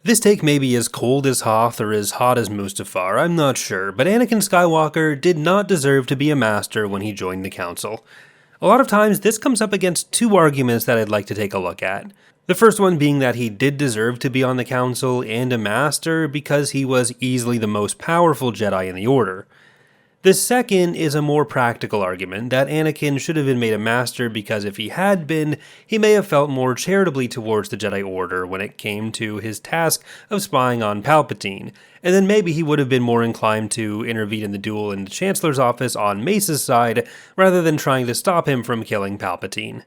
This take may be as cold as Hoth or as hot as Mustafar, I'm not sure, but Anakin Skywalker did not deserve to be a master when he joined the Council. A lot of times this comes up against two arguments that I'd like to take a look at. The first one being that he did deserve to be on the Council and a master because he was easily the most powerful Jedi in the Order. The second is a more practical argument that Anakin should have been made a master because if he had been, he may have felt more charitably towards the Jedi Order when it came to his task of spying on Palpatine, and then maybe he would have been more inclined to intervene in the duel in the Chancellor's office on Mace's side rather than trying to stop him from killing Palpatine.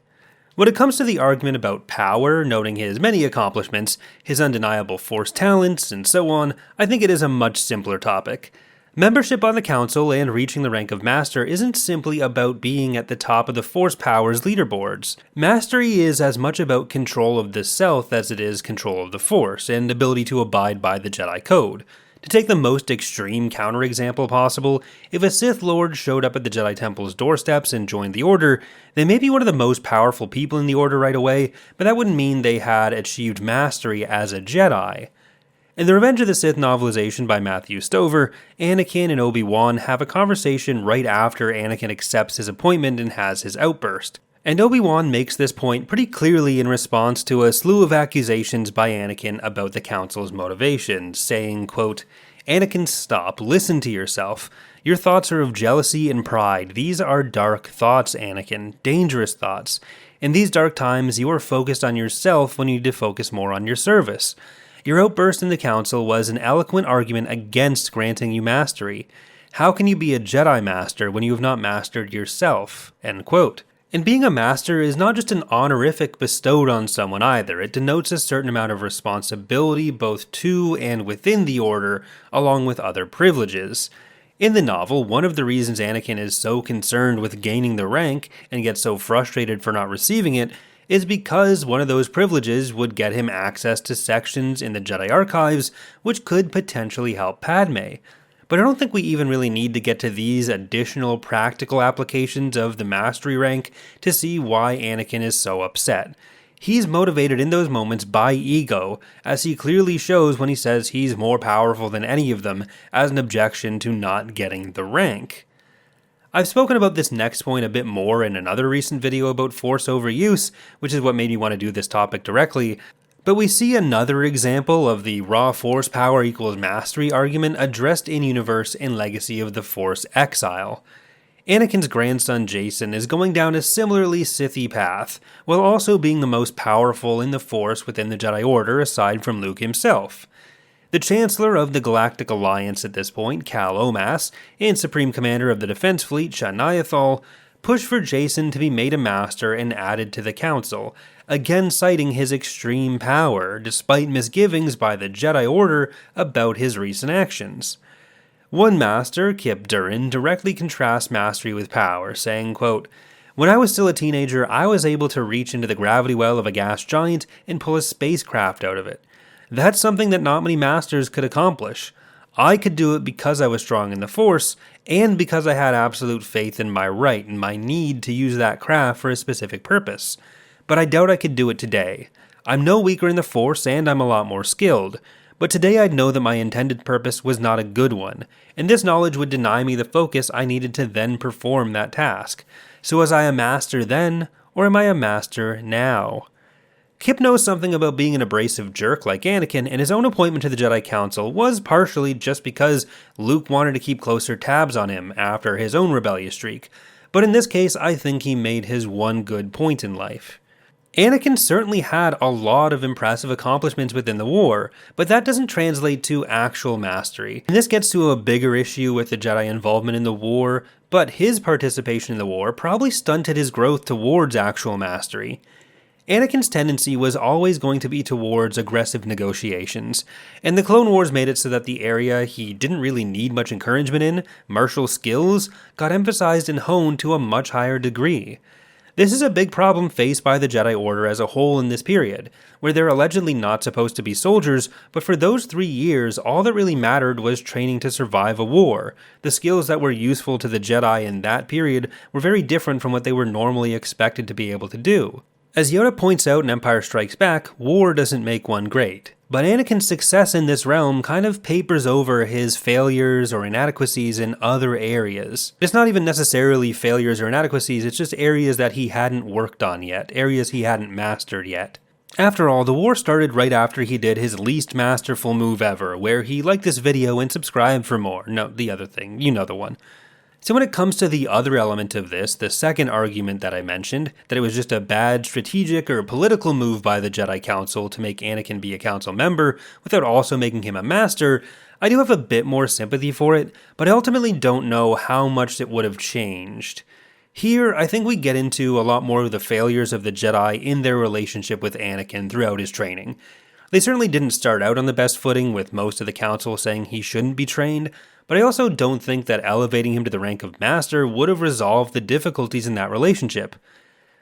When it comes to the argument about power, noting his many accomplishments, his undeniable Force talents, and so on, I think it is a much simpler topic. Membership on the Council and reaching the rank of Master isn't simply about being at the top of the Force powers leaderboards. Mastery is as much about control of the Self as it is control of the Force, and ability to abide by the Jedi Code. To take the most extreme counterexample possible, if a Sith Lord showed up at the Jedi Temple's doorsteps and joined the Order, they may be one of the most powerful people in the Order right away, but that wouldn't mean they had achieved mastery as a Jedi. In the Revenge of the Sith novelization by Matthew Stover, Anakin and Obi-Wan have a conversation right after Anakin accepts his appointment and has his outburst. And Obi-Wan makes this point pretty clearly in response to a slew of accusations by Anakin about the Council's motivations, saying, quote, "Anakin, stop, listen to yourself. Your thoughts are of jealousy and pride. These are dark thoughts, Anakin, dangerous thoughts. In these dark times, you are focused on yourself when you need to focus more on your service. Your outburst in the Council was an eloquent argument against granting you mastery. How can you be a Jedi Master when you have not mastered yourself?" End quote. And being a Master is not just an honorific bestowed on someone either, it denotes a certain amount of responsibility both to and within the Order, along with other privileges. In the novel, one of the reasons Anakin is so concerned with gaining the rank, and gets so frustrated for not receiving it, is because one of those privileges would get him access to sections in the Jedi Archives which could potentially help Padme. But I don't think we even really need to get to these additional practical applications of the mastery rank to see why Anakin is so upset. He's motivated in those moments by ego, as he clearly shows when he says he's more powerful than any of them as an objection to not getting the rank. I've spoken about this next point a bit more in another recent video about Force overuse, which is what made me want to do this topic directly, but we see another example of the raw Force power equals mastery argument addressed in-universe in Legacy of the Force Exile. Anakin's grandson Jason is going down a similarly Sith-y path, while also being the most powerful in the Force within the Jedi Order aside from Luke himself. The Chancellor of the Galactic Alliance at this point, Cal Omas, and Supreme Commander of the Defense Fleet, Shanayathal, push for Jason to be made a master and added to the Council, again citing his extreme power, despite misgivings by the Jedi Order about his recent actions. One master, Kip Durin, directly contrasts mastery with power, saying, quote, "When I was still a teenager, I was able to reach into the gravity well of a gas giant and pull a spacecraft out of it. That's something that not many masters could accomplish. I could do it because I was strong in the Force, and because I had absolute faith in my right and my need to use that craft for a specific purpose. But I doubt I could do it today. I'm no weaker in the Force, and I'm a lot more skilled. But today I'd know that my intended purpose was not a good one, and this knowledge would deny me the focus I needed to then perform that task. So was I a master then, or am I a master now?" Kip knows something about being an abrasive jerk like Anakin, and his own appointment to the Jedi Council was partially just because Luke wanted to keep closer tabs on him after his own rebellious streak, but in this case I think he made his one good point in life. Anakin certainly had a lot of impressive accomplishments within the war, but that doesn't translate to actual mastery. And this gets to a bigger issue with the Jedi involvement in the war, but his participation in the war probably stunted his growth towards actual mastery. Anakin's tendency was always going to be towards aggressive negotiations, and the Clone Wars made it so that the area he didn't really need much encouragement in, martial skills, got emphasized and honed to a much higher degree. This is a big problem faced by the Jedi Order as a whole in this period, where they're allegedly not supposed to be soldiers, but for those 3 years, all that really mattered was training to survive a war. The skills that were useful to the Jedi in that period were very different from what they were normally expected to be able to do. As Yoda points out in Empire Strikes Back, war doesn't make one great. But Anakin's success in this realm kind of papers over his failures or inadequacies in other areas. It's not even necessarily failures or inadequacies, it's just areas that he hadn't worked on yet, areas he hadn't mastered yet. After all, the war started right after he did his least masterful move ever, where he liked this video and subscribed for more. No, the other thing, you know the one. So when it comes to the other element of this, the second argument that I mentioned, that it was just a bad strategic or political move by the Jedi Council to make Anakin be a council member without also making him a master, I do have a bit more sympathy for it, but I ultimately don't know how much it would have changed. Here, I think we get into a lot more of the failures of the Jedi in their relationship with Anakin throughout his training. They certainly didn't start out on the best footing, with most of the council saying he shouldn't be trained, but I also don't think that elevating him to the rank of master would have resolved the difficulties in that relationship.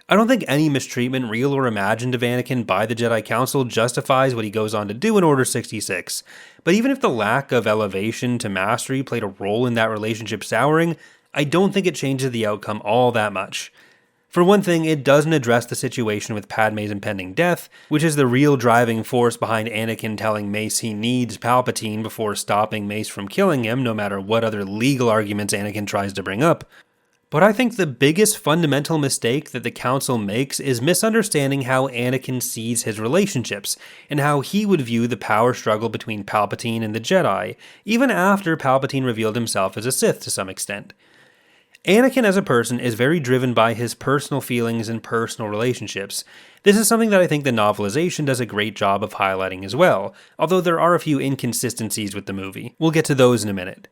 I don't think any mistreatment, real or imagined, of Anakin by the Jedi Council justifies what he goes on to do in Order 66, but even if the lack of elevation to mastery played a role in that relationship souring, I don't think it changes the outcome all that much. For one thing, it doesn't address the situation with Padme's impending death, which is the real driving force behind Anakin telling Mace he needs Palpatine before stopping Mace from killing him, no matter what other legal arguments Anakin tries to bring up. But I think the biggest fundamental mistake that the Council makes is misunderstanding how Anakin sees his relationships, and how he would view the power struggle between Palpatine and the Jedi, even after Palpatine revealed himself as a Sith to some extent. Anakin as a person is very driven by his personal feelings and personal relationships. This is something that I think the novelization does a great job of highlighting as well, although there are a few inconsistencies with the movie. We'll get to those in a minute.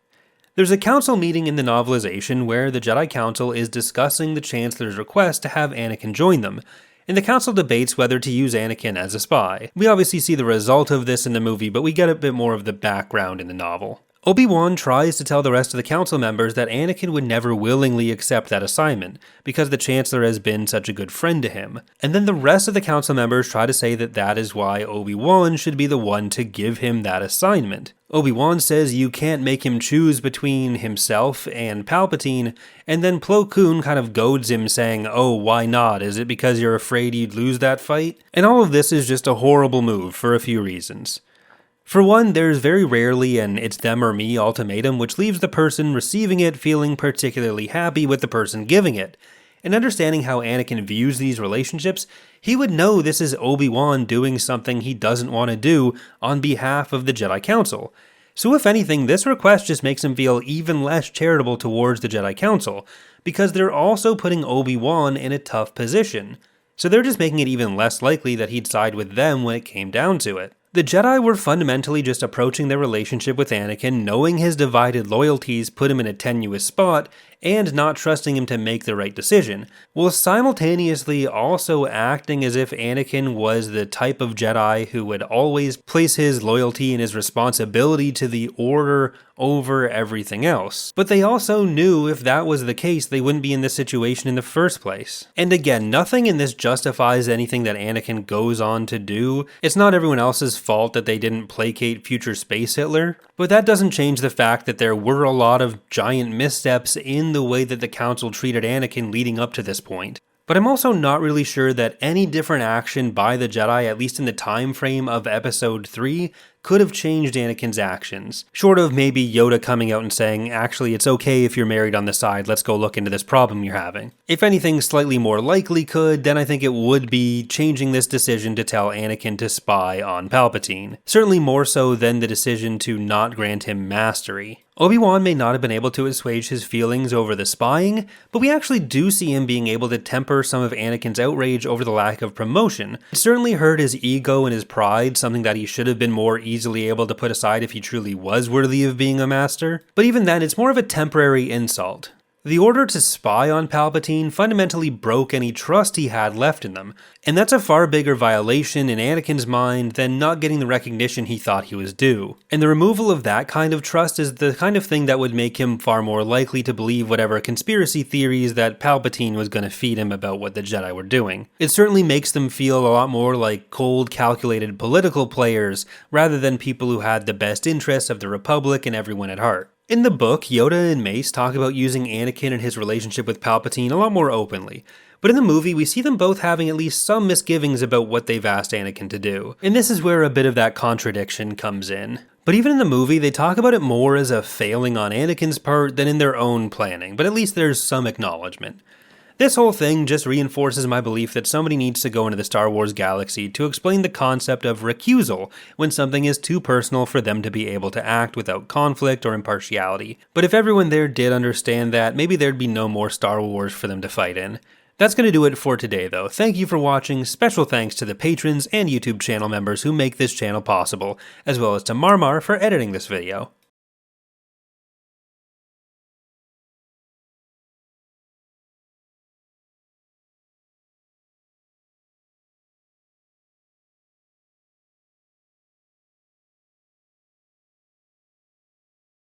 There's a council meeting in the novelization where the Jedi Council is discussing the Chancellor's request to have Anakin join them, and the council debates whether to use Anakin as a spy. We obviously see the result of this in the movie, but we get a bit more of the background in the novel. Obi-Wan tries to tell the rest of the council members that Anakin would never willingly accept that assignment, because the Chancellor has been such a good friend to him. And then the rest of the council members try to say that that is why Obi-Wan should be the one to give him that assignment. Obi-Wan says you can't make him choose between himself and Palpatine, and then Plo Koon kind of goads him saying, oh, why not? Is it because you're afraid you'd lose that fight? And all of this is just a horrible move for a few reasons. For one, there's very rarely an it's them or me ultimatum, which leaves the person receiving it feeling particularly happy with the person giving it. And understanding how Anakin views these relationships, he would know this is Obi-Wan doing something he doesn't want to do on behalf of the Jedi Council. So if anything, this request just makes him feel even less charitable towards the Jedi Council, because they're also putting Obi-Wan in a tough position. So they're just making it even less likely that he'd side with them when it came down to it. The Jedi were fundamentally just approaching their relationship with Anakin, knowing his divided loyalties put him in a tenuous spot, and not trusting him to make the right decision, while simultaneously also acting as if Anakin was the type of Jedi who would always place his loyalty and his responsibility to the Order over everything else. But they also knew if that was the case, they wouldn't be in this situation in the first place. And again, nothing in this justifies anything that Anakin goes on to do. It's not everyone else's fault that they didn't placate future space Hitler, but that doesn't change the fact that there were a lot of giant missteps in the way that the Council treated Anakin leading up to this point. But I'm also not really sure that any different action by the Jedi, at least in the time frame of Episode 3, could have changed Anakin's actions. Short of maybe Yoda coming out and saying, actually it's okay if you're married on the side, let's go look into this problem you're having. If anything slightly more likely could, then I think it would be changing this decision to tell Anakin to spy on Palpatine. Certainly more so than the decision to not grant him mastery. Obi-Wan may not have been able to assuage his feelings over the spying, but we actually do see him being able to temper some of Anakin's outrage over the lack of promotion. It certainly hurt his ego and his pride, something that he should have been more easily able to put aside if he truly was worthy of being a master. But even then, it's more of a temporary insult. The order to spy on Palpatine fundamentally broke any trust he had left in them, and that's a far bigger violation in Anakin's mind than not getting the recognition he thought he was due. And the removal of that kind of trust is the kind of thing that would make him far more likely to believe whatever conspiracy theories that Palpatine was going to feed him about what the Jedi were doing. It certainly makes them feel a lot more like cold, calculated political players rather than people who had the best interests of the Republic and everyone at heart. In the book, Yoda and Mace talk about using Anakin and his relationship with Palpatine a lot more openly, But in the movie, we see them both having at least some misgivings about what they've asked Anakin to do. And this is where a bit of that contradiction comes in. But even in the movie, they talk about it more as a failing on Anakin's part than in their own planning, but at least there's some acknowledgement. This whole thing just reinforces my belief that somebody needs to go into the Star Wars galaxy to explain the concept of recusal when something is too personal for them to be able to act without conflict or impartiality. But if everyone there did understand that, maybe there'd be no more Star Wars for them to fight in. That's going to do it for today though. Thank you for watching. Special thanks to the patrons and YouTube channel members who make this channel possible, as well as to Marmar for editing this video.